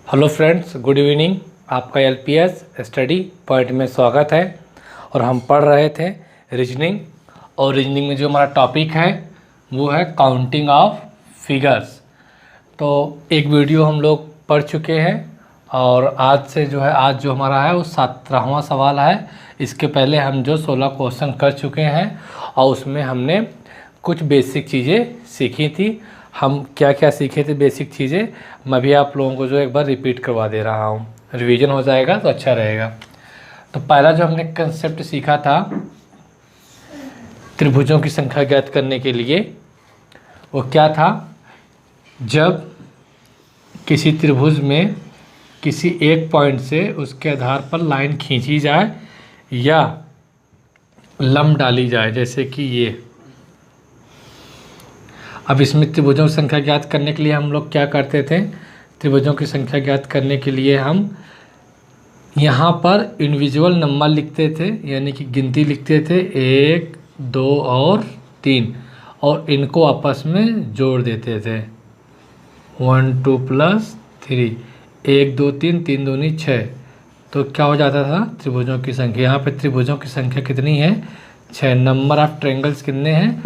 Hello friends, good evening. आपका LPS study point में स्वागत है। और हम पढ़ रहे थे रीजनिंग, और रीजनिंग में जो हमारा टॉपिक है वो है काउंटिंग ऑफ फिगर्स। तो एक वीडियो हम लोग पढ़ चुके हैं और आज जो हमारा है वो 17वां सवाल है। इसके पहले हम जो 16 क्वेश्चन कर चुके हैं और उसमें हमने कुछ बेसिक चीज़ें सीखी थी। हम क्या क्या सीखे थे बेसिक चीज़ें, मैं भी आप लोगों को जो एक बार रिपीट करवा दे रहा हूँ, रिवीजन हो जाएगा तो अच्छा रहेगा। तो पहला जो हमने कंसेप्ट सीखा था त्रिभुजों की संख्या ज्ञात करने के लिए, वो क्या था? जब किसी त्रिभुज में किसी एक पॉइंट से उसके आधार पर लाइन खींची जाए या लंब डाली जाए, जैसे कि ये। अब इसमें त्रिभुजों की संख्या ज्ञात करने के लिए हम लोग क्या करते थे? त्रिभुजों की संख्या ज्ञात करने के लिए हम यहाँ पर इंडिविजुअल नंबर लिखते थे, यानी कि गिनती लिखते थे 1, 2 और 3, और इनको आपस में जोड़ देते थे 1 2 + 3, 1 2 3, 3 दूनी 6। तो क्या हो जाता था? त्रिभुजों की संख्या। यहाँ पे त्रिभुजों की संख्या कितनी है? 6। नंबर ऑफ ट्रायंगल्स कितने हैं?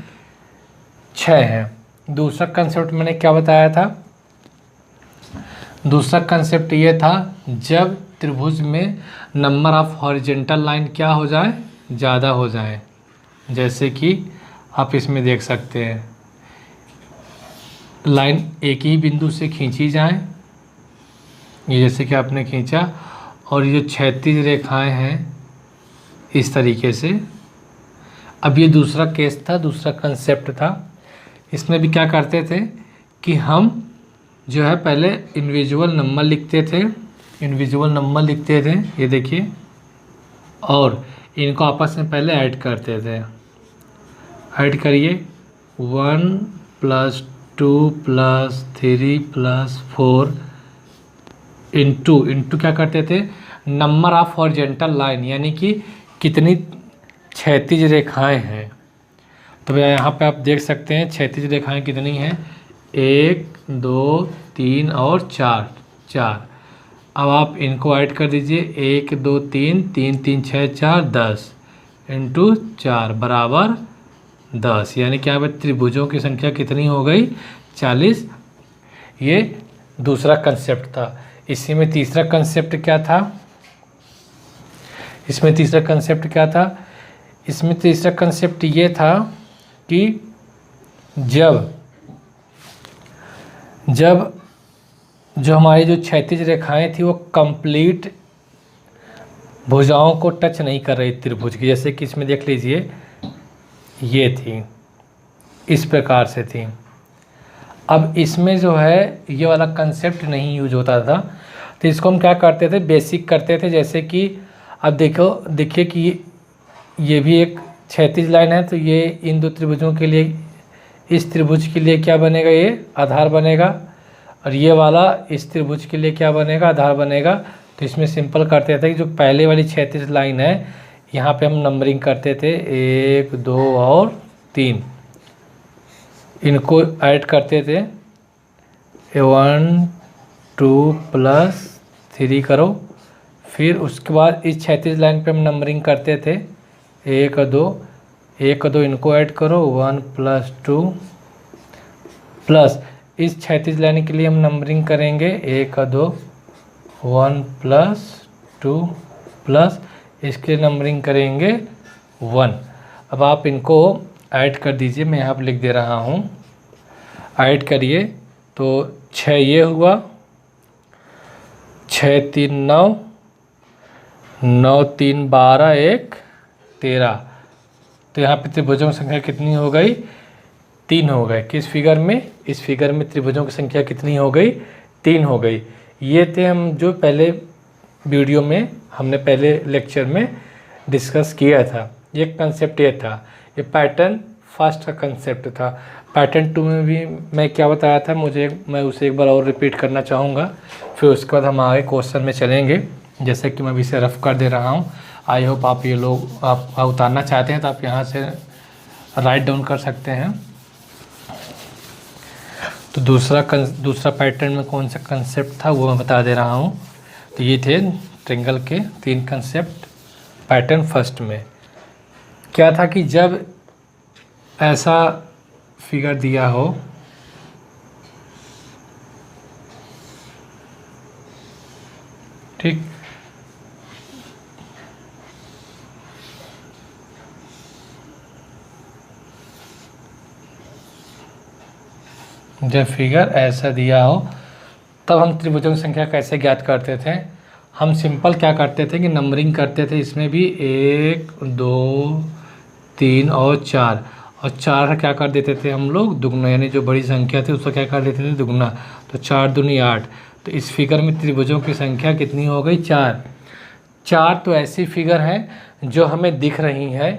6 हैं। दूसरा कंसेप्ट मैंने क्या बताया था? दूसरा कंसेप्ट ये था, जब त्रिभुज में नंबर ऑफ हॉरिजॉन्टल लाइन क्या हो जाए? ज़्यादा हो जाए। जैसे कि आप इसमें देख सकते हैं, लाइन एक ही बिंदु से खींची जाए, ये जैसे कि आपने खींचा, और ये 36 रेखाएं हैं इस तरीके से। अब ये दूसरा केस था, दूसरा कंसेप्ट था। इसमें भी क्या करते थे कि हम जो है पहले इंडिविजुअल नंबर लिखते थे, ये देखिए, और इनको आपस में पहले ऐड करते थे। ऐड करिए 1 + 2 + 3 + 4 इंटू क्या करते थे? नंबर ऑफ हॉरिजॉन्टल लाइन, यानी कि कितनी क्षैतिज रेखाएं हैं। तो भैया यहाँ पे आप देख सकते हैं क्षैतिज रेखाएं कितनी हैं? 1 2 3 और 4। अब आप इनको ऐड कर दीजिए, 1 2 3, 3 3 6 4, 10 इंटू 4 बराबर 10, यानी कि यहाँ पे त्रिभुजों की संख्या कितनी हो गई? 40। ये दूसरा कंसेप्ट था। इसी में तीसरा कंसेप्ट क्या था? इसमें तीसरा कंसेप्ट ये था कि जब जो हमारी जो क्षैतिज रेखाएं थी वो कंप्लीट भुजाओं को टच नहीं कर रही त्रिभुज की, जैसे कि इसमें देख लीजिए ये थी, इस प्रकार से थी। अब इसमें जो है ये वाला कंसेप्ट नहीं यूज होता था, तो इसको हम क्या करते थे? बेसिक करते थे। जैसे कि अब देखिए कि ये भी एक क्षैतिज लाइन है, तो ये इन दो त्रिभुजों के लिए, इस त्रिभुज के लिए क्या बनेगा? ये आधार बनेगा, और ये वाला इस त्रिभुज के लिए क्या बनेगा? आधार बनेगा। तो इसमें सिंपल करते थे कि जो पहले वाली क्षैतिज लाइन है, यहाँ पे हम नंबरिंग करते थे 1 2 और 3, इनको ऐड करते थे 1 2 + 3 करो। फिर उसके बाद इस क्षैतिज लाइन पे हम नंबरिंग करते थे 1 2 इनको ऐड करो 1 + 2, प्लस इस क्षैतिज लाइन के लिए हम नंबरिंग करेंगे 1 2 1 + 2, प्लस इसके नंबरिंग करेंगे 1। अब आप इनको ऐड कर दीजिए, मैं यहाँ पर लिख दे रहा हूँ, ऐड करिए। तो 6 ये हुआ, 6 3 9, 9 3 12, 1 13। तो यहाँ पे त्रिभुजों की संख्या कितनी हो गई? 3 हो गए। किस फिगर में? इस फिगर में त्रिभुजों की संख्या कितनी हो गई? 3 हो गई। ये थे हम जो पहले वीडियो में, हमने पहले लेक्चर में डिस्कस किया था। ये कंसेप्ट ये था, ये पैटर्न फर्स्ट का कंसेप्ट था। पैटर्न 2 में भी मैं क्या बताया था, मैं उसे एक बार और रिपीट करना चाहूँगा, फिर उसके बाद हम आगे क्वेश्चन में चलेंगे। जैसे कि मैं भी इसे रफ कर दे रहा हूँ। आई होप आप ये लोग आप उतारना चाहते हैं तो आप यहाँ से राइट डाउन कर सकते हैं। तो दूसरा पैटर्न में कौन सा कंसेप्ट था वो मैं बता दे रहा हूँ। तो ये थे ट्रायंगल के 3 कंसेप्ट। पैटर्न फर्स्ट में क्या था कि जब ऐसा फिगर दिया हो, ठीक, जब फिगर ऐसा दिया हो तब हम त्रिभुजों की संख्या कैसे ज्ञात करते थे। हम सिंपल क्या करते थे कि नंबरिंग करते थे, इसमें भी 1 2 3 और 4, और 4 का क्या कर देते थे हम लोग दुगना, यानी जो बड़ी संख्या थी उसका क्या कर देते थे दुगना। तो 4 दूनी 8। तो इस फिगर में त्रिभुजों की संख्या कितनी हो गई 4। 4 तो ऐसी फिगर हैं जो हमें दिख रही हैं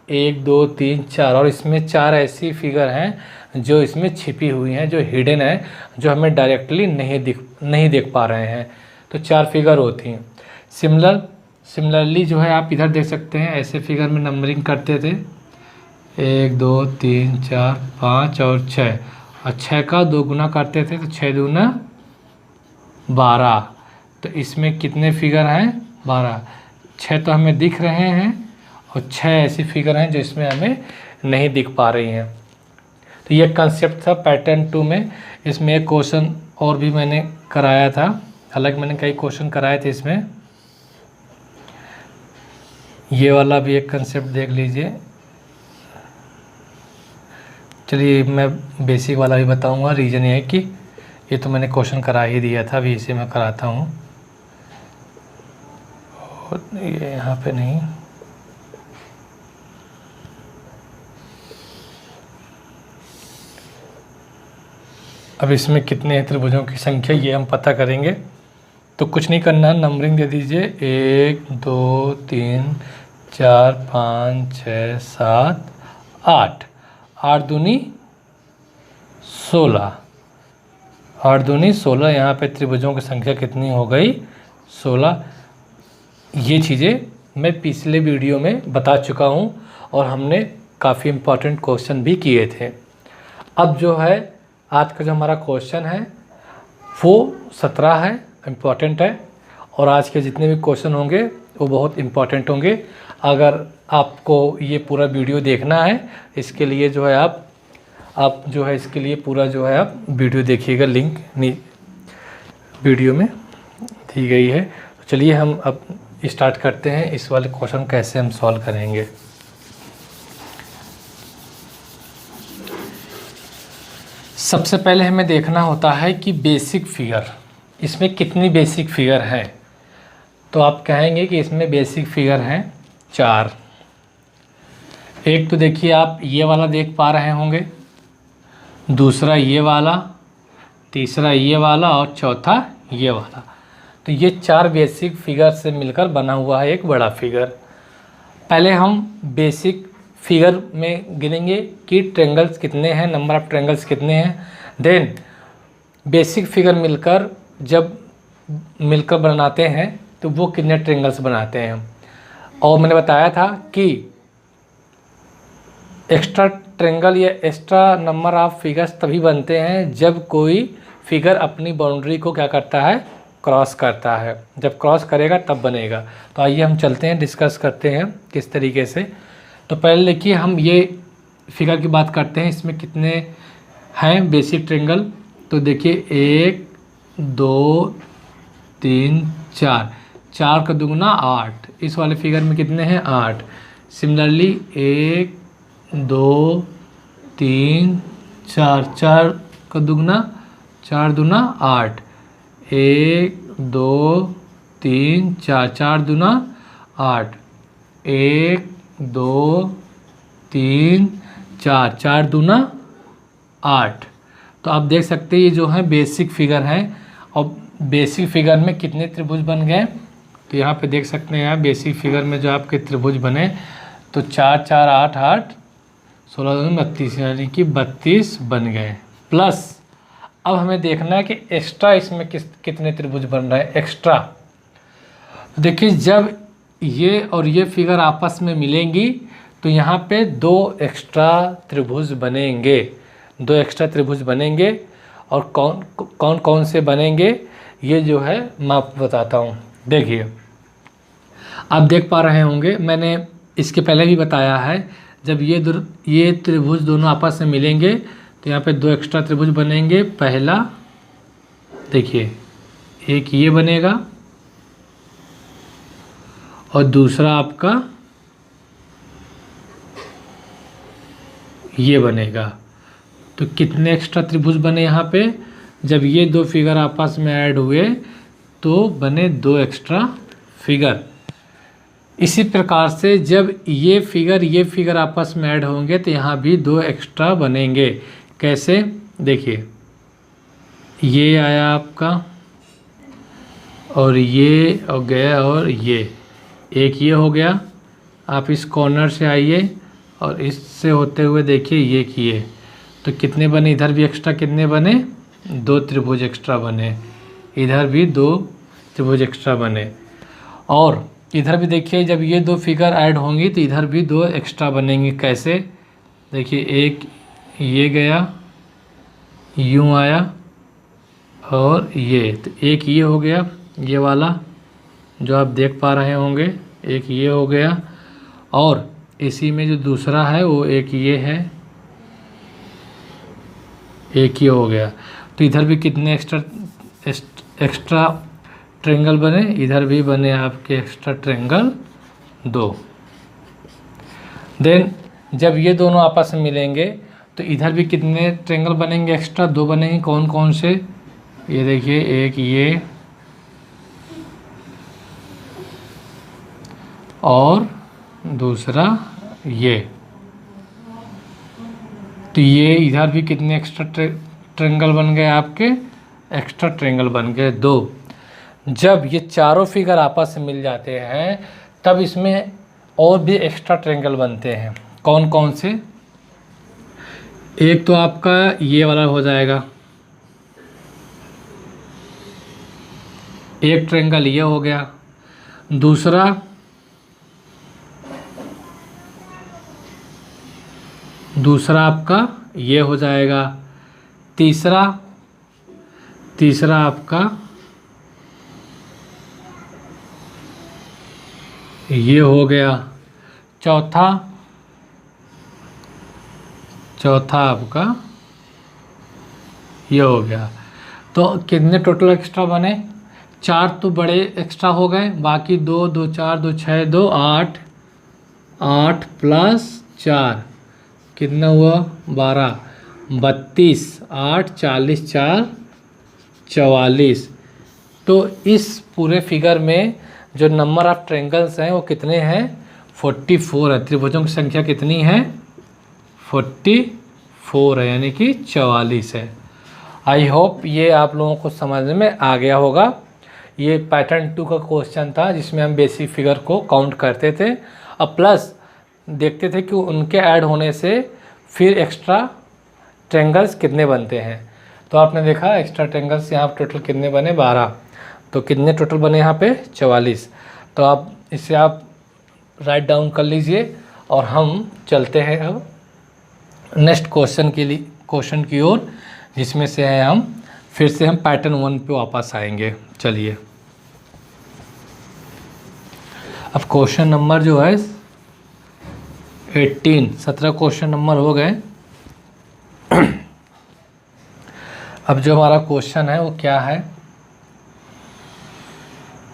1 2 3 4, और इसमें 4 ऐसी फिगर हैं जो इसमें छिपी हुई हैं, जो हिडन है, जो हमें डायरेक्टली नहीं देख पा रहे हैं। तो 4 फिगर होती हैं। सिमिलरली जो है आप इधर देख सकते हैं, ऐसे फिगर में नंबरिंग करते थे 1 2 3 4 5 और 6, और 6 का 2 गुना करते थे तो 6 दूना 12। तो इसमें कितने फिगर हैं 12। 6 तो हमें दिख रहे हैं और 6 ऐसी फिगर हैं जो इसमें हमें नहीं दिख पा रही हैं। तो ये कंसेप्ट था पैटर्न 2 में। इसमें एक क्वेश्चन और भी मैंने कराया था, हालांकि मैंने कई क्वेश्चन कराए थे इसमें। ये वाला भी एक कंसेप्ट देख लीजिए। चलिए मैं बेसिक वाला भी बताऊंगा। रीज़न ये है कि ये तो मैंने क्वेश्चन करा ही दिया था, अभी इसे मैं कराता हूँ। और ये यहाँ पे नहीं, अब इसमें कितने त्रिभुजों की संख्या ये हम पता करेंगे। तो कुछ नहीं करना, नंबरिंग दे दीजिए 1 2 3 4 5 6 7 8। 8 दूनी 16, 8 दूनी 16। यहाँ पे त्रिभुजों की संख्या कितनी हो गई 16। ये चीज़ें मैं पिछले वीडियो में बता चुका हूँ और हमने काफ़ी इम्पोर्टेंट क्वेश्चन भी किए थे। अब जो है आज का जो हमारा क्वेश्चन है वो 17 है, इम्पॉर्टेंट है, और आज के जितने भी क्वेश्चन होंगे वो बहुत इम्पॉर्टेंट होंगे। अगर आपको ये पूरा वीडियो देखना है, इसके लिए जो है आप जो है इसके लिए पूरा जो है आप वीडियो देखिएगा, लिंक वीडियो में दी गई है। तो चलिए हम अब स्टार्ट करते हैं, इस वाले क्वेश्चन कैसे हम सॉल्व करेंगे। सबसे पहले हमें देखना होता है कि बेसिक फिगर, इसमें कितनी बेसिक फिगर हैं। तो आप कहेंगे कि इसमें बेसिक फिगर हैं 4। एक तो देखिए आप ये वाला देख पा रहे होंगे, दूसरा ये वाला, तीसरा ये वाला और चौथा ये वाला। तो ये 4 बेसिक फिगर से मिलकर बना हुआ है एक बड़ा फिगर। पहले हम बेसिक फिगर में गिनेंगे कि ट्रायंगल्स कितने हैं, नंबर ऑफ ट्रायंगल्स कितने हैं। देन बेसिक फिगर जब मिलकर बनाते हैं तो वो कितने ट्रायंगल्स बनाते हैं। और मैंने बताया था कि एक्स्ट्रा ट्रायंगल या एक्स्ट्रा नंबर ऑफ फिगर्स तभी बनते हैं जब कोई फिगर अपनी बाउंड्री को क्या करता है, क्रॉस करता है। जब क्रॉस करेगा तब बनेगा। तो आइए हम चलते हैं, डिस्कस करते हैं किस तरीके से। तो पहले देखिए हम ये फिगर की बात करते हैं, इसमें कितने हैं बेसिक ट्रायंगल। तो देखिए 1 2 3 4, 4 का दुगना 8। इस वाले फिगर में कितने हैं 8। सिमिलरली 1 2 3 4, 4 का दुगना 4 दूना 8। 1 2 3 4, 4 दूना 8। 1 2 3 4, 4 दूना 8। तो आप देख सकते हैं ये जो है बेसिक फिगर है। और बेसिक फिगर में कितने त्रिभुज बन गए, तो यहाँ पे देख सकते हैं आप बेसिक फिगर में जो आपके त्रिभुज बने तो 4 4 8 8 16 2 32, यानी कि 32 बन गए। प्लस अब हमें देखना है कि एक्स्ट्रा इसमें कितने त्रिभुज बन रहे हैं एक्स्ट्रा। देखिए जब ये और ये फिगर आपस में मिलेंगी तो यहाँ पे 2 एक्स्ट्रा त्रिभुज बनेंगे, 2 एक्स्ट्रा त्रिभुज बनेंगे। और कौन कौन से बनेंगे ये जो है मैं आपको बताता हूँ। देखिए, आप देख पा रहे होंगे, मैंने इसके पहले भी बताया है, जब ये त्रिभुज दोनों आपस में मिलेंगे तो यहाँ पे दो एक्स्ट्रा त्रिभुज बनेंगे। पहला देखिए, एक ये बनेगा और दूसरा आपका ये बनेगा। तो कितने एक्स्ट्रा त्रिभुज बने यहाँ पे? जब ये दो फिगर आपस में ऐड हुए तो बने दो एक्स्ट्रा फिगर। इसी प्रकार से जब ये फिगर आपस में ऐड होंगे तो यहाँ भी दो एक्स्ट्रा बनेंगे। कैसे? देखिए, ये आया आपका और ये हो गया और ये एक ये हो गया। आप इस कॉर्नर से आइए और इससे होते हुए देखिए ये किए तो कितने बने? इधर भी एक्स्ट्रा कितने बने? दो त्रिभुज एक्स्ट्रा बने। इधर भी दो त्रिभुज एक्स्ट्रा बने। और इधर भी देखिए, जब ये दो फिगर ऐड होंगी तो इधर भी दो एक्स्ट्रा बनेंगे। कैसे? देखिए, एक ये गया, यूँ आया और ये, तो एक ये हो गया, ये वाला जो आप देख पा रहे होंगे, एक ये हो गया। और इसी में जो दूसरा है वो एक ये है, एक ये हो गया। तो इधर भी कितने एक्स्ट्रा ट्रायंगल बने? इधर भी बने आपके एक्स्ट्रा ट्रायंगल दो। देन जब ये दोनों आपस में मिलेंगे तो इधर भी कितने ट्रायंगल बनेंगे? एक्स्ट्रा दो बनेंगे। कौन कौन से? ये देखिए, एक ये और दूसरा ये। तो ये इधर भी कितने एक्स्ट्रा ट्रायंगल बन गए? आपके एक्स्ट्रा ट्रायंगल बन गए दो। जब ये चारों फिगर आपस में मिल जाते हैं तब इसमें और भी एक्स्ट्रा ट्रायंगल बनते हैं। कौन कौन से? एक तो आपका ये वाला हो जाएगा, एक ट्रायंगल ये हो गया। दूसरा आपका ये हो जाएगा। तीसरा आपका ये हो गया। चौथा आपका ये हो गया। तो कितने टोटल एक्स्ट्रा बने? चार तो बड़े एक्स्ट्रा हो गए, बाकी दो, 2 4 2 6 2 8 8 प्लस 4 कितना हुआ? 12 32 8 40 4 44। तो इस पूरे फिगर में जो नंबर ऑफ ट्रायंगल्स हैं वो कितने हैं? 44 है। त्रिभुजों की संख्या कितनी है? 44 है, यानी कि 44 है। आई होप ये आप लोगों को समझ में आ गया होगा। ये पैटर्न 2 का क्वेश्चन था जिसमें हम बेसिक फिगर को काउंट करते थे और प्लस देखते थे कि उनके ऐड होने से फिर एक्स्ट्रा ट्रायंगल्स कितने बनते हैं। तो आपने देखा एक्स्ट्रा ट्रायंगल्स यहाँ टोटल कितने बने? 12। तो कितने टोटल बने यहाँ पे? 44। तो आप इसे आप राइट डाउन कर लीजिए और हम चलते हैं अब नेक्स्ट क्वेश्चन की ओर, जिसमें से है हम फिर से हम पैटर्न 1 पे वापस आएंगे। चलिए, अब क्वेश्चन नंबर जो है 17 क्वेश्चन नंबर हो गए। अब जो हमारा क्वेश्चन है वो क्या है?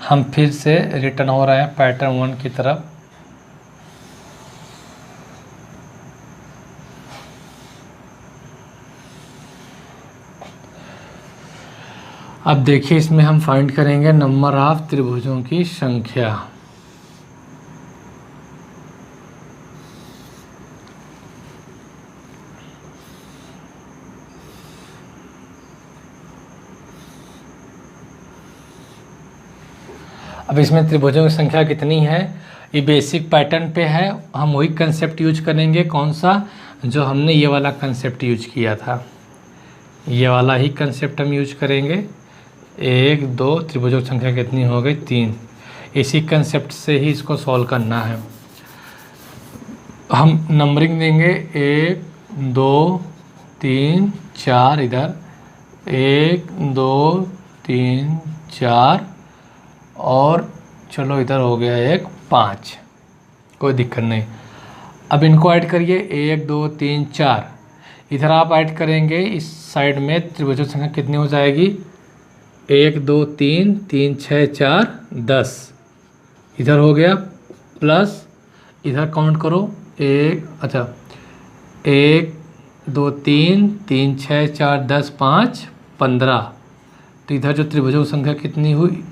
हम फिर से रिटर्न हो रहे हैं पैटर्न 1 की तरफ। अब देखिए, इसमें हम फाइंड करेंगे नंबर ऑफ त्रिभुजों की संख्या। अब इसमें त्रिभुजों की संख्या कितनी है? ये बेसिक पैटर्न पे है। हम वही कंसेप्ट यूज करेंगे। कौन सा? जो हमने ये वाला कंसेप्ट यूज किया था, ये वाला ही कंसेप्ट हम यूज करेंगे। 1 2 त्रिभुजों की संख्या कितनी हो गई? 3। इसी कंसेप्ट से ही इसको सॉल्व करना है। हम नंबरिंग देंगे 1 2 3 4, इधर 1 2 3 4 और चलो इधर हो गया एक 5, कोई दिक्कत नहीं। अब इनको ऐड करिए 1 2 3 4, इधर आप ऐड करेंगे इस साइड में त्रिभुजों की संख्या कितनी हो जाएगी 1 2 3 3 6 4 10, इधर हो गया प्लस इधर काउंट करो 1 2 3 3 6 4 10 5 15, तो इधर जो त्रिभुजों की संख्या कितनी हुई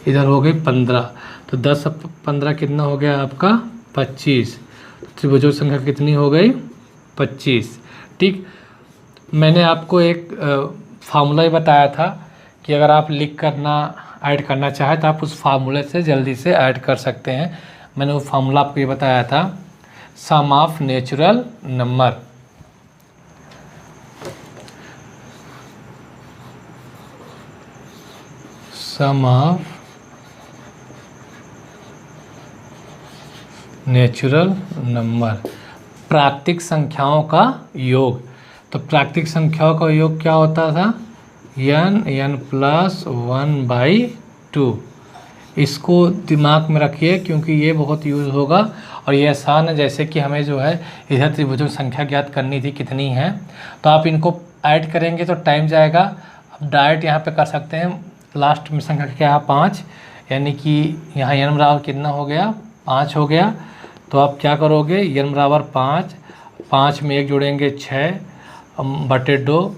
इधर हो गई 15, तो 10 15 कितना हो गया आपका 25, त्रिभुजों की संख्या कितनी हो गई 25। ठीक, मैंने आपको एक फार्मूला ही बताया था कि अगर आप लिख करना ऐड करना चाहें तो आप उस फार्मूले से जल्दी से ऐड कर सकते हैं। मैंने वो फार्मूला आपको ये बताया था, sum of natural number. Sum of natural number, प्राकृतिक संख्याओं का योग। तो प्राकृतिक संख्याओं का योग क्या होता था n प्लस 1/2। इसको दिमाग में रखिए क्योंकि ये बहुत यूज़ होगा और ये आसान है। जैसे कि हमें जो है इधर त्रिभुजों की संख्या ज्ञात करनी थी कितनी है, तो आप इनको ऐड करेंगे तो टाइम जाएगा। अब डायरेक्ट यहाँ पे कर सकते हैं, लास्ट में संख्या क्या है 5, यानी कि यहाँ n बराबर कितना हो गया 5 हो गया। तो आप क्या करोगे n बराबर 5, 5 में 1 जोड़ेंगे 6 बटे 2,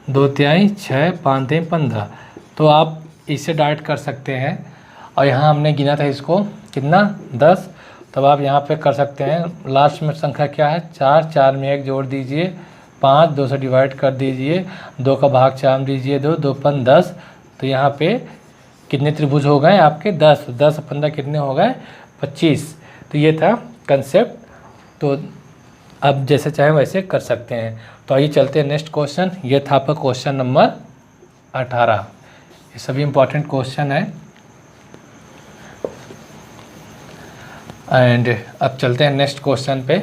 2 तिहाई 6 5 3 15, तो आप इसे डायरेक्ट कर सकते हैं। और यहाँ हमने गिना था इसको कितना 10, तब आप यहाँ पे कर सकते हैं। लास्ट में संख्या क्या है 4, 4 में 1 जोड़ दीजिए 5, 2 से डिवाइड कर दीजिए, 2 का भाग 4 में दीजिए 2, 2 5 10, तो यहाँ पे कितने त्रिभुज हो गए आपके 10, 10 15 कितने हो गए 25। तो ये था कंसेप्ट, तो अब जैसे चाहें वैसे कर सकते हैं। तो आइए चलते हैं नेक्स्ट क्वेश्चन। ये था आपका क्वेश्चन नंबर 18। ये सभी इंपॉर्टेंट क्वेश्चन है। एंड अब चलते हैं नेक्स्ट क्वेश्चन पे।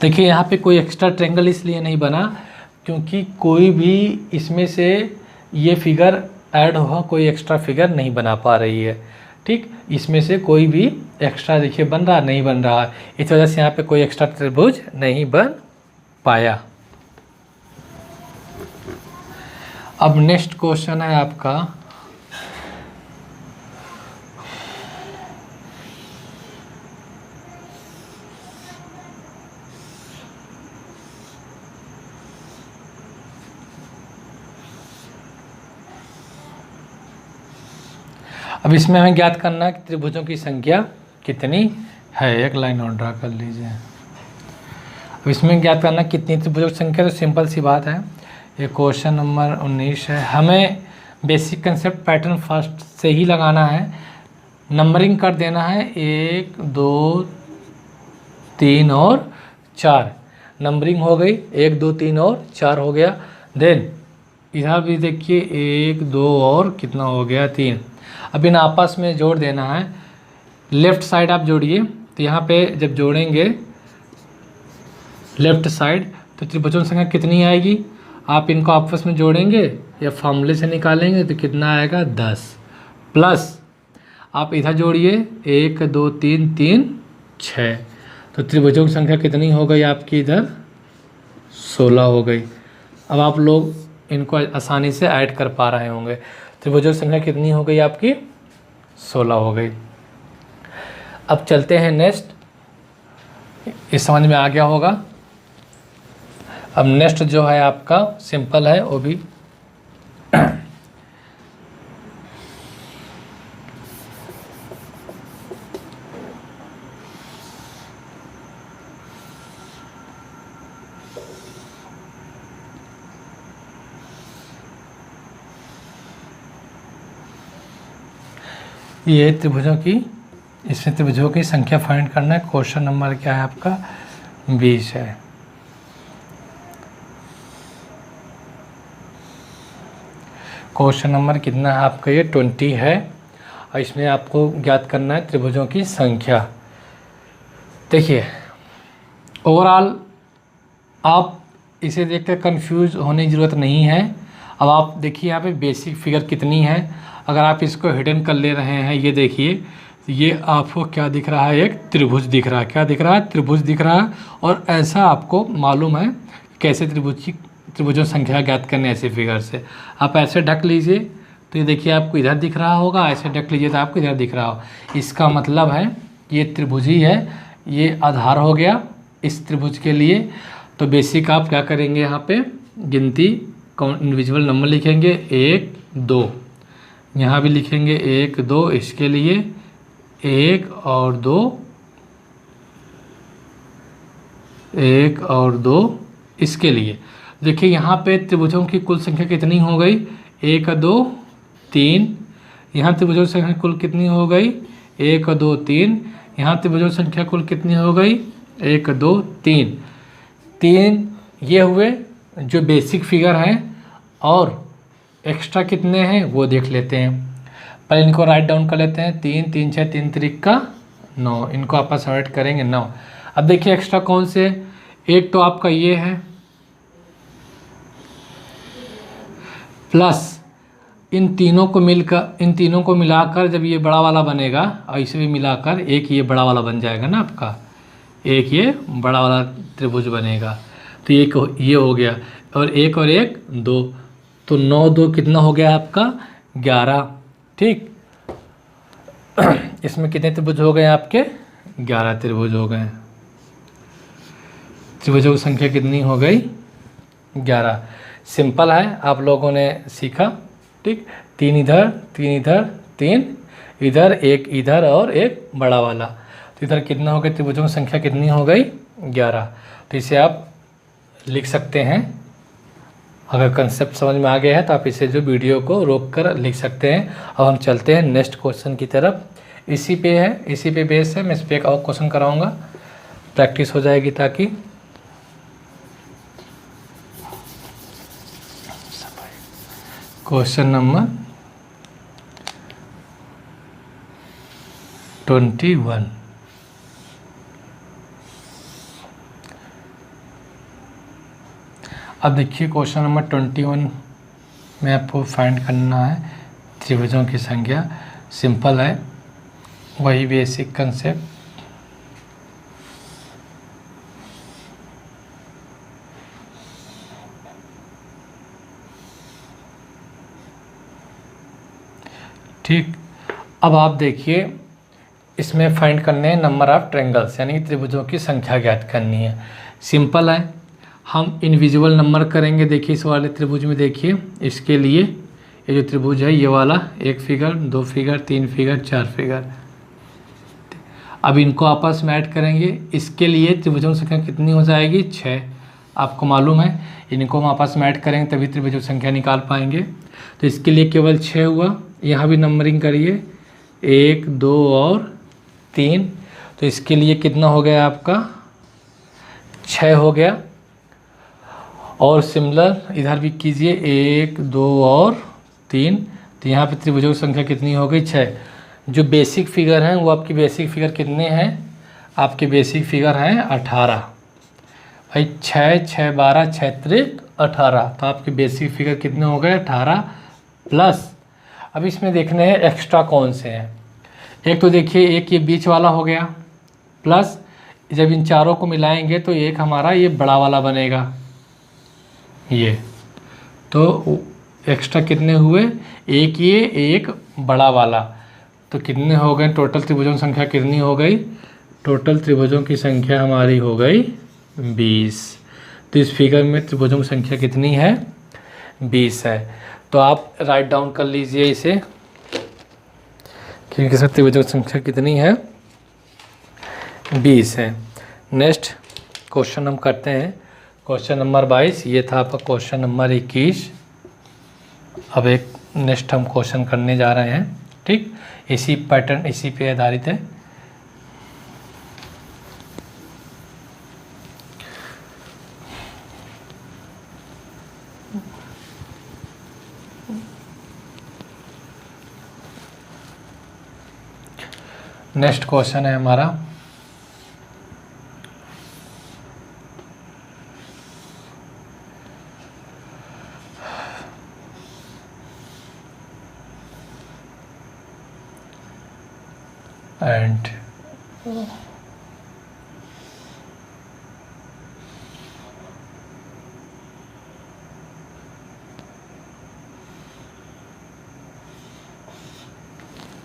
देखिए यहाँ पे कोई एक्स्ट्रा ट्रायंगल इसलिए नहीं बना क्योंकि कोई भी इसमें से ये फिगर ऐड हुआ कोई एक्स्ट्रा फिगर नहीं बना पा रही है। ठीक, इसमें से कोई भी एक्स्ट्रा देखिए बन रहा नहीं बन रहा, इस वजह से यहाँ पे कोई एक्स्ट्रा त्रिभुज नहीं बन पाया। अब नेक्स्ट क्वेश्चन है आपका अब इसमें हमें ज्ञात करना है कि त्रिभुजों की संख्या कितनी है। एक लाइन और ड्रा कर लीजिए। अब इसमें ज्ञात करना कितनी त्रिभुजों की संख्या, तो सिंपल सी बात है। ये क्वेश्चन नंबर 19 है। हमें बेसिक कंसेप्ट पैटर्न फर्स्ट से ही लगाना है, नंबरिंग कर देना है 1 2 3 और 4, नंबरिंग हो गई 1 2 3 और 4 हो गया। देन इधर भी देखिए 1 2 और कितना हो गया 3। अब इन आपस में जोड़ देना है, लेफ़्ट साइड आप जोड़िए। तो यहाँ पे जब जोड़ेंगे लेफ़्ट साइड तो त्रिभुजों की संख्या कितनी आएगी, आप इनको आपस में जोड़ेंगे या फार्मूले से निकालेंगे तो कितना आएगा 10, प्लस आप इधर जोड़िए 1 2 3 3 6, तो त्रिभुजों की संख्या कितनी हो गई आपकी इधर 16 हो गई। अब आप लोग इनको आसानी से ऐड कर पा रहे होंगे। त्रिभुजों की संख्या कितनी हो गई आपकी 16 हो गई। अब चलते हैं नेक्स्ट, इस समझ में आ गया होगा। अब नेक्स्ट जो है आपका सिंपल है वो भी ये त्रिभुजों की, इसमें त्रिभुजों की संख्या फाइंड करना है। क्वेश्चन नंबर क्या है आपका 20 है। क्वेश्चन नंबर कितना है आपका ये 20 है और इसमें आपको ज्ञात करना है त्रिभुजों की संख्या। देखिए ओवरऑल आप इसे देखकर कंफ्यूज होने की ज़रूरत नहीं है। अब आप देखिए यहाँ पे बेसिक फिगर कितनी है। अगर आप इसको हिडन कर ले रहे हैं, ये देखिए, ये आपको क्या दिख रहा है, एक त्रिभुज दिख रहा है। क्या दिख रहा है? त्रिभुज दिख रहा है। और ऐसा आपको मालूम है कैसे त्रिभुजों संख्या ज्ञात करने ऐसे फिगर से। आप ऐसे ढक लीजिए तो ये देखिए आपको इधर दिख रहा होगा, ऐसे ढक लीजिए तो आपको इधर दिख रहा हो। इसका मतलब है ये त्रिभुज ही है, ये आधार हो गया इस त्रिभुज के लिए। तो बेसिक आप क्या करेंगे, यहाँ पे गिनती इंडिविजुअल नंबर लिखेंगे 1 2, यहाँ भी लिखेंगे 1 2, इसके लिए 1 और 2, 1 और 2 इसके लिए। देखिए यहाँ पे त्रिभुजों की कुल संख्या कितनी हो गई, 1 2 3। यहाँ त्रिभुजों की संख्या कुल कितनी हो गई, 1 2 3। यहाँ त्रिभुजों की संख्या कुल कितनी हो गई, 1 2 3। 3 ये हुए जो बेसिक फिगर हैं, और एक्स्ट्रा कितने हैं वो देख लेते हैं। पहले इनको राइट डाउन कर लेते हैं। 3 3 6 3 3 का 9, इनको आपस ऐड करेंगे 9। अब देखिए एक्स्ट्रा कौन से, एक तो आपका ये है, प्लस इन तीनों को मिलाकर जब ये बड़ा वाला बनेगा, और इसे भी मिलाकर एक ये बड़ा वाला बन जाएगा ना आपका, एक ये बड़ा वाला त्रिभुज बनेगा। तो ये हो गया, और एक 2, तो 9 2 कितना हो गया आपका 11। ठीक, इसमें कितने त्रिभुज हो गए आपके, 11 त्रिभुज हो गए। त्रिभुजों की संख्या कितनी हो गई, 11। सिंपल है, आप लोगों ने सीखा। ठीक, 3 इधर 3 इधर 3 इधर, एक इधर और एक बड़ा वाला, तो इधर कितना हो गया, त्रिभुजों की संख्या कितनी हो गई 11। तो इसे आप लिख सकते हैं। अगर कंसेप्ट समझ में आ गया है तो आप इसे जो वीडियो को रोक कर लिख सकते हैं। अब हम चलते हैं नेक्स्ट क्वेश्चन की तरफ। इसी पे बेस है, मैं इस पर एक और क्वेश्चन कराऊंगा, प्रैक्टिस हो जाएगी ताकि। Question number 21। अब देखिए क्वेश्चन नंबर 21 में आपको फाइंड करना है त्रिभुजों की संख्या। सिंपल है, वही बेसिक कंसेप्ट। ठीक, अब आप देखिए इसमें फाइंड करने हैं नंबर ऑफ ट्रायंगल्स, यानी कि त्रिभुजों की संख्या ज्ञात करनी है। सिंपल है, हम इनविजिबल नंबर करेंगे। देखिए इस वाले त्रिभुज में देखिए, इसके लिए ये जो त्रिभुज है ये वाला, 1 फिगर 2 फिगर 3 फिगर 4 फिगर। अब इनको आपस में ऐड करेंगे। इसके लिए त्रिभुजों की संख्या कितनी हो जाएगी, 6। आपको मालूम है, इनको हम आपस में ऐड करेंगे तभी त्रिभुजों की संख्या निकाल पाएंगे। तो इसके लिए केवल 6 हुआ। यहाँ भी नंबरिंग करिए, 1 2 और 3। तो इसके लिए कितना हो गया आपका, 6 हो गया। और सिमिलर इधर भी कीजिए, 1 2 और 3। तो यहाँ पे त्रिभुजों की संख्या कितनी हो गई, 6। जो बेसिक फिगर हैं वो आपकी बेसिक फिगर कितने हैं, आपके बेसिक फिगर हैं 18। भाई 6 6 12 6 3 18, तो आपके बेसिक फिगर कितने हो गए 18 प्लस। अब इसमें देखने हैं एक्स्ट्रा कौन से हैं। एक तो देखिए, एक ये बीच वाला हो गया, प्लस जब इन चारों को मिलाएंगे तो एक हमारा ये बड़ा वाला बनेगा ये। तो एक्स्ट्रा कितने हुए, एक ये एक बड़ा वाला। तो कितने हो गए टोटल त्रिभुजों की संख्या कितनी हो गई, टोटल त्रिभुजों की संख्या हमारी हो गई 20। तो इस फिगर में त्रिभुजों की संख्या कितनी है, 20 है। तो आप राइट डाउन कर लीजिए इसे, क्योंकि सर त्रिभुजों की संख्या कितनी है, 20 है। नेक्स्ट क्वेश्चन हम करते हैं, क्वेश्चन नंबर 22। ये था आपका क्वेश्चन नंबर 21। अब एक नेक्स्ट हम क्वेश्चन करने जा रहे हैं। ठीक, इसी पैटर्न इसी पे आधारित है। नेक्स्ट क्वेश्चन है हमारा, एंड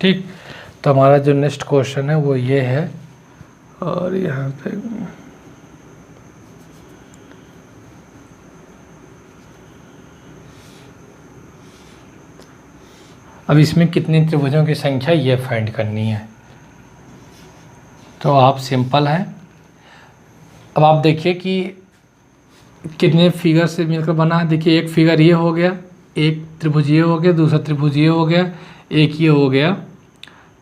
ठीक। तो हमारा जो नेक्स्ट क्वेश्चन है वो ये है, और यहाँ पे अब इसमें कितनी त्रिभुजों की संख्या ये फाइंड करनी है। तो आप सिंपल है, अब आप देखिए कि कितने फिगर से मिलकर बना है। देखिए एक फिगर ये हो गया, एक त्रिभुज ये हो गया, दूसरा त्रिभुज ये हो गया, एक ये हो गया,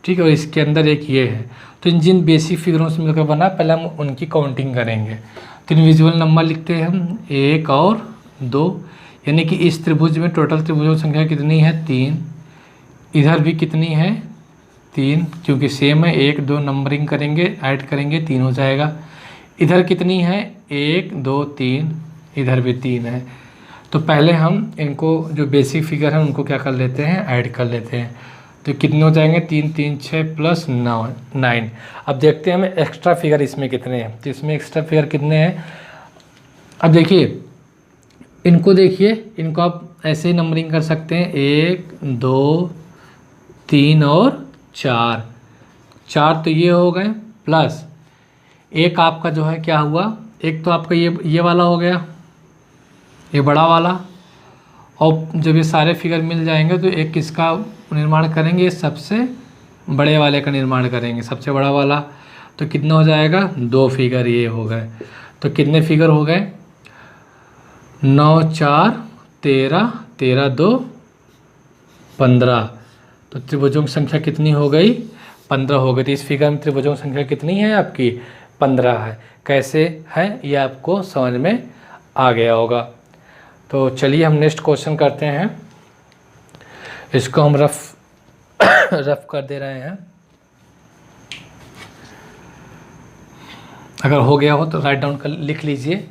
ठीक है, और इसके अंदर एक ये है। तो इन जिन बेसिक फिगरों से मिलकर बना, पहले हम उनकी काउंटिंग करेंगे। तो इनविजिबल नंबर लिखते हैं हम 1 और 2, यानी कि इस त्रिभुज में टोटल त्रिभुजों की संख्या कितनी है 3, इधर भी कितनी है 3, क्योंकि सेम है, 1 2 नंबरिंग करेंगे, ऐड करेंगे 3 हो जाएगा। इधर कितनी है 1 2 3, इधर भी 3 है। तो पहले हम इनको जो बेसिक फिगर है उनको क्या कर लेते हैं, ऐड कर लेते हैं। तो कितने हो जाएंगे 3 3 6 प्लस 9। अब देखते हैं हमें एक्स्ट्रा फिगर इसमें कितने हैं। तो इसमें एक्स्ट्रा फिगर कितने हैं, अब देखिए इनको, देखिए इनको आप ऐसे ही नंबरिंग कर सकते हैं 1 2 3 और 4। 4 तो ये हो गए, प्लस एक आपका जो है क्या हुआ, एक तो आपका ये वाला हो गया, ये बड़ा वाला, और जब ये सारे फिगर मिल जाएंगे तो एक किसका निर्माण करेंगे, सबसे बड़े वाले का निर्माण करेंगे, सबसे बड़ा वाला। तो कितना हो जाएगा 2 फिगर ये हो गए। तो कितने फिगर हो गए 9 4 13, 13 2 15। तो त्रिभुजों की संख्या कितनी हो गई 15 हो गई। तो इस फिगर में त्रिभुजों की संख्या कितनी है आपकी 15 है। कैसे है ये आपको समझ में आ गया होगा। तो चलिए हम नेक्स्ट क्वेश्चन करते हैं। इसको हम रफ कर दे रहे हैं। अगर हो गया हो तो राइट डाउन कर लिख लीजिए,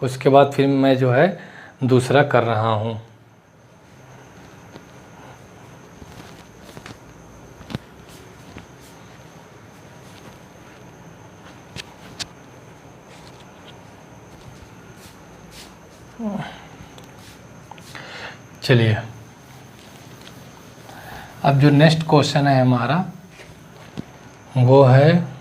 उसके बाद फिर मैं जो है दूसरा कर रहा हूँ। चलिए अब जो नेक्स्ट क्वेश्चन है हमारा वो है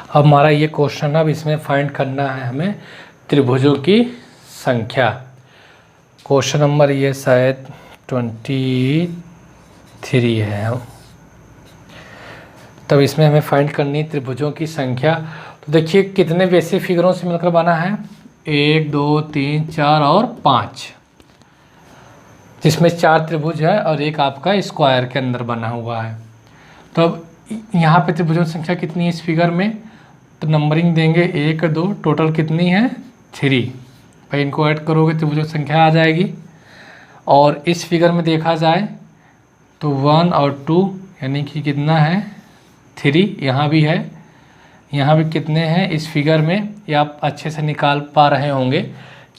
अब हमारा ये क्वेश्चन, अब इसमें फाइंड करना है हमें त्रिभुजों की संख्या। क्वेश्चन नंबर ये शायद 23 है। तब इसमें हमें फाइंड करनी है त्रिभुजों की संख्या। तो देखिए कितने बेसिक फिगरों से मिलकर बना है 1 2 3 4 और 5, जिसमें 4 त्रिभुज है और एक आपका स्क्वायर के अंदर बना हुआ है। तो अब यहाँ पे त्रिभुजों की संख्या कितनी है इस फिगर में, तो नंबरिंग देंगे 1 2, टोटल कितनी है 3। भाई इनको ऐड करोगे त्रिभुजों की संख्या आ जाएगी। और इस फिगर में देखा जाए तो 1 और 2 यानी कि कितना है 3, यहाँ भी है, यहाँ भी कितने हैं इस फिगर में, ये आप अच्छे से निकाल पा रहे होंगे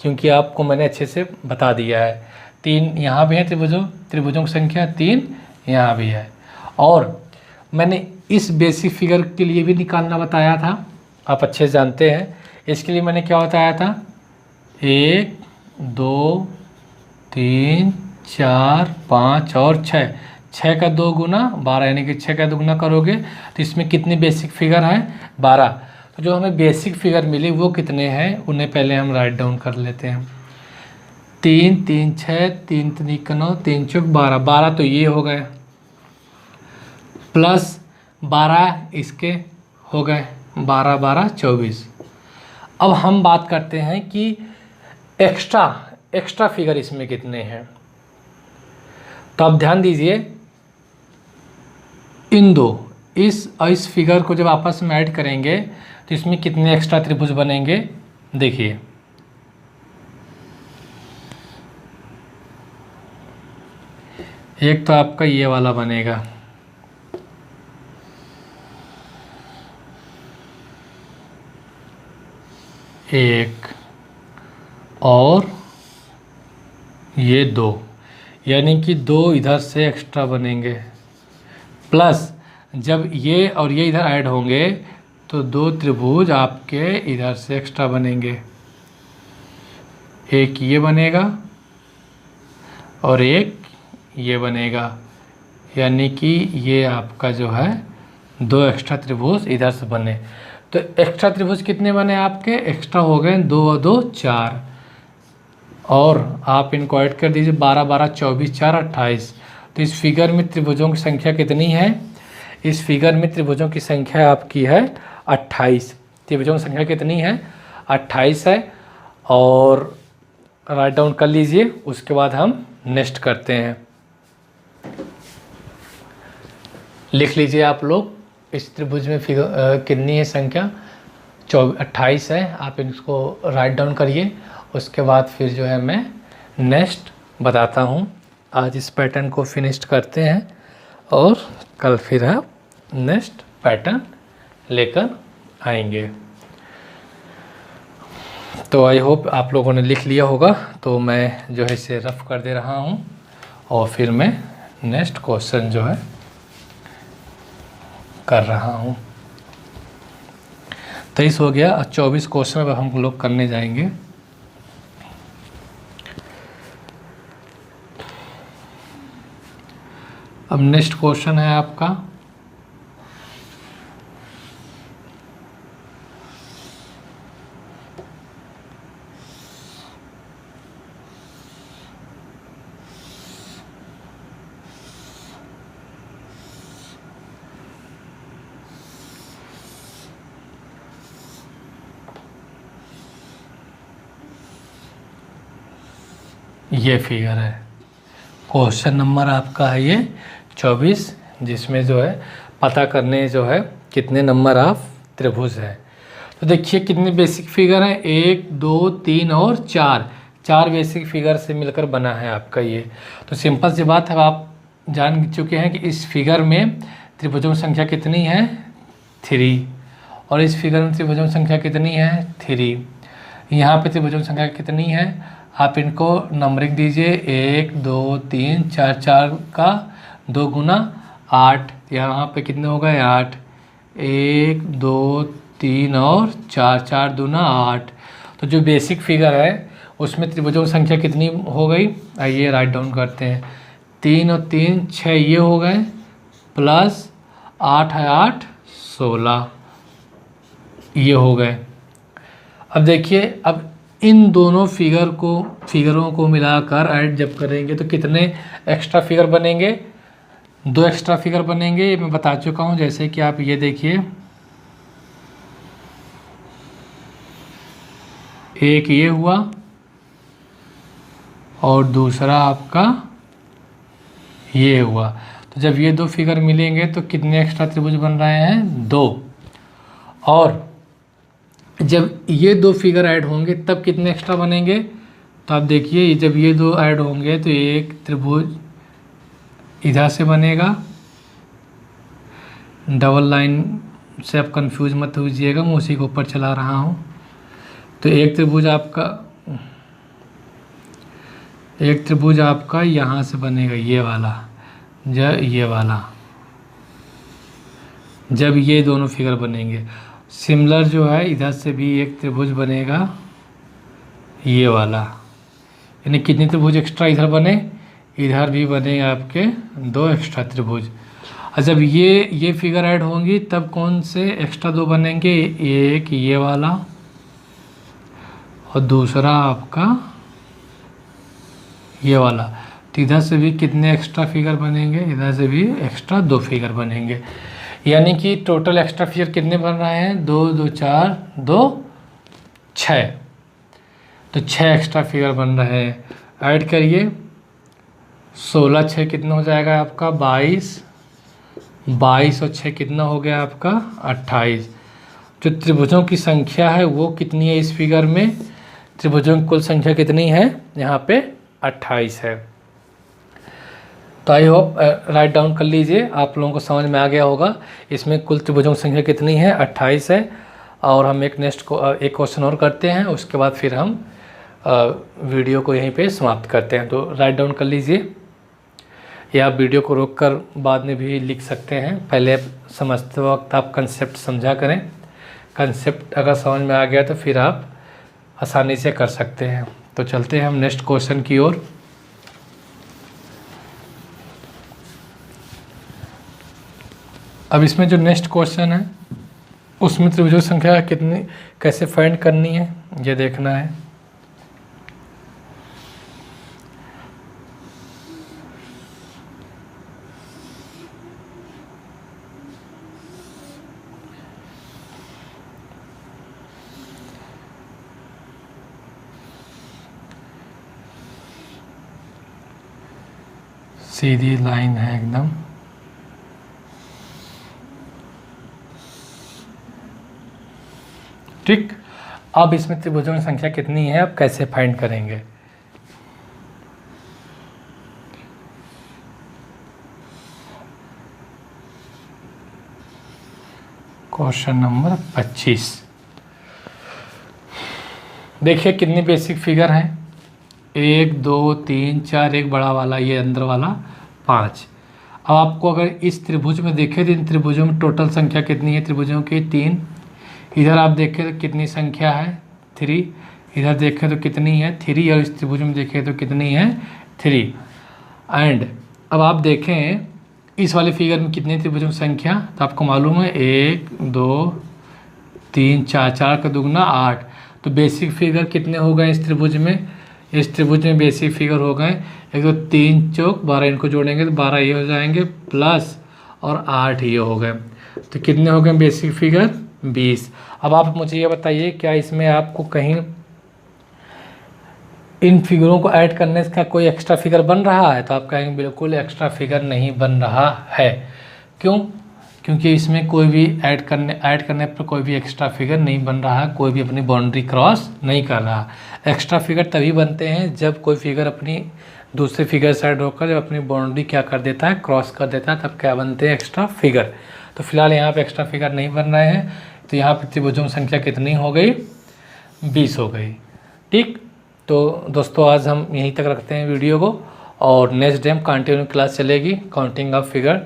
क्योंकि आपको मैंने अच्छे से बता दिया है। 3 यहाँ भी है त्रिभुजों की संख्या 3 यहाँ भी है। और मैंने इस बेसिक फिगर के लिए भी निकालना बताया था, आप अच्छे से जानते हैं। इसके लिए मैंने क्या बताया था 1 2 3 4 5 और 6, 6 का 2 गुना 12, यानी कि 6 का 2 गुना करोगे तो इसमें कितनी बेसिक फिगर है 12। तो जो हमें बेसिक फिगर मिली वो कितने हैं उन्हें पहले हम राइट डाउन कर लेते हैं। 3 3 6 3 3 9 3 चौक 12, 12 तो ये हो गए, प्लस 12 इसके हो गए 12 12 24। अब हम बात करते हैं कि एक्स्ट्रा फिगर इसमें कितने हैं। तो आप ध्यान दीजिए, इन दो इस फिगर को जब आपस में ऐड करेंगे तो इसमें कितने एक्स्ट्रा त्रिभुज बनेंगे। देखिए, एक तो आपका ये वाला बनेगा, एक, और ये दो, यानी कि दो इधर से एक्स्ट्रा बनेंगे, प्लस जब ये और ये इधर ऐड होंगे तो दो त्रिभुज आपके इधर से एक्स्ट्रा बनेंगे, एक ये बनेगा और एक ये बनेगा, यानी कि ये आपका जो है दो एक्स्ट्रा त्रिभुज इधर से बने। तो एक्स्ट्रा त्रिभुज कितने बने आपके, एक्स्ट्रा हो गए 2 और 2 4, और आप इनको ऐड कर दीजिए 12 12 24 4 28। तो इस फिगर में त्रिभुजों की संख्या कितनी है, इस फिगर में त्रिभुजों की संख्या आपकी है 28। त्रिभुजों की संख्या कितनी है, 28 है। और राइट डाउन कर लीजिए, उसके बाद हम नेक्स्ट करते हैं। लिख लीजिए आप लोग, इस त्रिभुज में फिगर कितनी है संख्या, 28 है। आप इसको राइट डाउन करिए, उसके बाद फिर जो है मैं नेक्स्ट बताता हूँ। आज इस पैटर्न को फिनिश करते हैं और कल फिर हम नेक्स्ट पैटर्न लेकर आएंगे। तो आई होप आप लोगों ने लिख लिया होगा। तो मैं जो है इसे रफ कर दे रहा हूँ और फिर मैं नेक्स्ट क्वेश्चन जो है कर रहा हूँ। 23 हो गया, 24 क्वेश्चन अब हम लोग करने जाएंगे। अब नेक्स्ट क्वेश्चन है आपका ये फिगर है, क्वेश्चन नंबर आपका है ये 24, जिसमें जो है पता करने जो है कितने नंबर ऑफ त्रिभुज है। तो देखिए कितने बेसिक फिगर हैं, 1 2 3 और 4 बेसिक फिगर से मिलकर बना है आपका ये। तो सिंपल सी बात है, आप जान चुके हैं कि इस फिगर में त्रिभुजों की संख्या कितनी है 3, और इस फिगर में त्रिभुजों की संख्या कितनी है 3। यहाँ पे त्रिभुजों की संख्या कितनी है, आप इनको नंबरिंग दीजिए 1 2 3 4, 4 का 2 गुना 8, यहाँ पे कितने हो गए 8, 1 2 3 और 4, 4 दूना 8। तो जो बेसिक फिगर है उसमें त्रिभुजों की संख्या कितनी हो गई, आइए राइट डाउन करते हैं। 3 और 3 6 ये हो गए, प्लस 8 है 8 16 ये हो गए। अब देखिए, अब इन दोनों फिगरों को मिलाकर ऐड जब करेंगे तो कितने एक्स्ट्रा फिगर बनेंगे, 2 एक्स्ट्रा फिगर बनेंगे, ये मैं बता चुका हूँ। जैसे कि आप ये देखिए, एक ये हुआ और दूसरा आपका ये हुआ। तो जब ये 2 फिगर मिलेंगे तो कितने एक्स्ट्रा त्रिभुज बन रहे हैं 2, और जब ये 2 फिगर ऐड होंगे तब कितने एक्स्ट्रा बनेंगे। तो आप देखिए, जब ये 2 ऐड होंगे तो एक त्रिभुज इधर से बनेगा, डबल लाइन से आप कंफ्यूज मत होइएगा, मैं उसी के ऊपर चला रहा हूँ। तो एक त्रिभुज आपका यहाँ से बनेगा, ये वाला, ये वाला, जब ये दोनों फिगर बनेंगे। सिमिलर जो है इधर से भी एक त्रिभुज बनेगा, ये वाला, यानी कितने त्रिभुज एक्स्ट्रा इधर बने, इधर भी बने आपके 2 एक्स्ट्रा त्रिभुज। और जब ये फिगर ऐड होंगी तब कौन से एक्स्ट्रा 2 बनेंगे, एक ये वाला और दूसरा आपका ये वाला। तो इधर से भी कितने एक्स्ट्रा फिगर बनेंगे, इधर से भी एक्स्ट्रा 2 फिगर बनेंगे। यानी कि टोटल एक्स्ट्रा फिगर कितने बन रहे हैं, 2 2 4 2 6, तो 6 एक्स्ट्रा फिगर बन रहे हैं। ऐड करिए, 16 6 कितना हो जाएगा आपका 22, 22 और 6 कितना हो गया आपका 28। जो त्रिभुजों की संख्या है वो कितनी है इस फिगर में, त्रिभुजों की कुल संख्या कितनी है यहाँ पे 28 है। तो आई होप राइट डाउन कर लीजिए, आप लोगों को समझ में आ गया होगा इसमें कुल त्रिभुजों की संख्या कितनी है 28 है। और हम एक एक क्वेश्चन और करते हैं, उसके बाद फिर हम वीडियो को यहीं पे समाप्त करते हैं। तो राइट डाउन कर लीजिए, या आप वीडियो को रोककर बाद में भी लिख सकते हैं। पहले समझते वक्त आप कंसेप्ट समझा करें, कंसेप्ट अगर समझ में आ गया तो फिर आप आसानी से कर सकते हैं। तो चलते हैं हम नेक्स्ट क्वेश्चन की ओर। अब इसमें जो नेक्स्ट क्वेश्चन है उसमें त्रिभुजों की संख्या कितनी कैसे फाइंड करनी है ये देखना है। सीधी लाइन है एकदम, ठीक। अब इसमें त्रिभुजों की संख्या कितनी है, अब कैसे फाइंड करेंगे। क्वेश्चन नंबर 25 देखिए कितनी बेसिक फिगर है, 1 2 3 4, एक बड़ा वाला ये अंदर वाला 5। अब आपको अगर इस त्रिभुज में देखें तो इन त्रिभुजों में टोटल संख्या कितनी है, त्रिभुजों की 3। इधर आप देखें तो कितनी संख्या है 3, इधर देखें तो कितनी है 3, और इस त्रिभुज में देखें तो कितनी है 3। एंड अब आप देखें इस वाले फिगर में कितनी त्रिभुजों की संख्या, तो आपको मालूम है 1 2 3 4, 4 का दुगना 8। तो बेसिक फिगर कितने हो गए इस त्रिभुज में, इस त्रिभुज में बेसिक फिगर हो गए 1 2 3 चौक 12, इनको जोड़ेंगे तो 12 ये हो जाएंगे प्लस और 8 ये हो गए, तो कितने हो गए बेसिक फिगर 20। अब आप मुझे ये बताइए क्या इसमें आपको कहीं इन फिगरों को ऐड करने का कोई एक्स्ट्रा फिगर बन रहा है, तो आप कहेंगे बिल्कुल एक्स्ट्रा फिगर नहीं बन रहा है। क्यों, क्योंकि इसमें कोई भी ऐड करने पर कोई भी एक्स्ट्रा फिगर नहीं बन रहा है, कोई भी अपनी बाउंड्री क्रॉस नहीं कर रहा। एक्स्ट्रा फिगर तभी बनते हैं जब कोई फिगर अपनी दूसरे फिगर से ऐड होकर जब अपनी बाउंड्री क्या कर देता है, क्रॉस कर देता है, तब क्या बनते हैं एक्स्ट्रा फिगर। तो फिलहाल यहाँ पे एक्स्ट्रा फिगर नहीं बन रहे हैं, तो यहाँ पर त्रिभुजों की संख्या कितनी हो गई 20 हो गई, ठीक। तो दोस्तों आज हम यहीं तक रखते हैं वीडियो को, और नेक्स्ट डे कंटिन्यू क्लास चलेगी, काउंटिंग ऑफ फिगर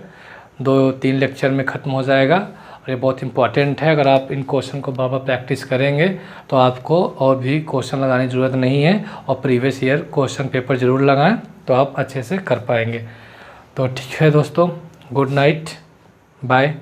2-3 लेक्चर में ख़त्म हो जाएगा। और ये बहुत इंपॉर्टेंट है, अगर आप इन क्वेश्चन को बार बार प्रैक्टिस करेंगे तो आपको और भी क्वेश्चन लगाने की ज़रूरत नहीं है, और प्रीवियस ईयर क्वेश्चन पेपर ज़रूर लगाएं तो आप अच्छे से कर पाएंगे। तो ठीक है दोस्तों, गुड नाइट, बाय।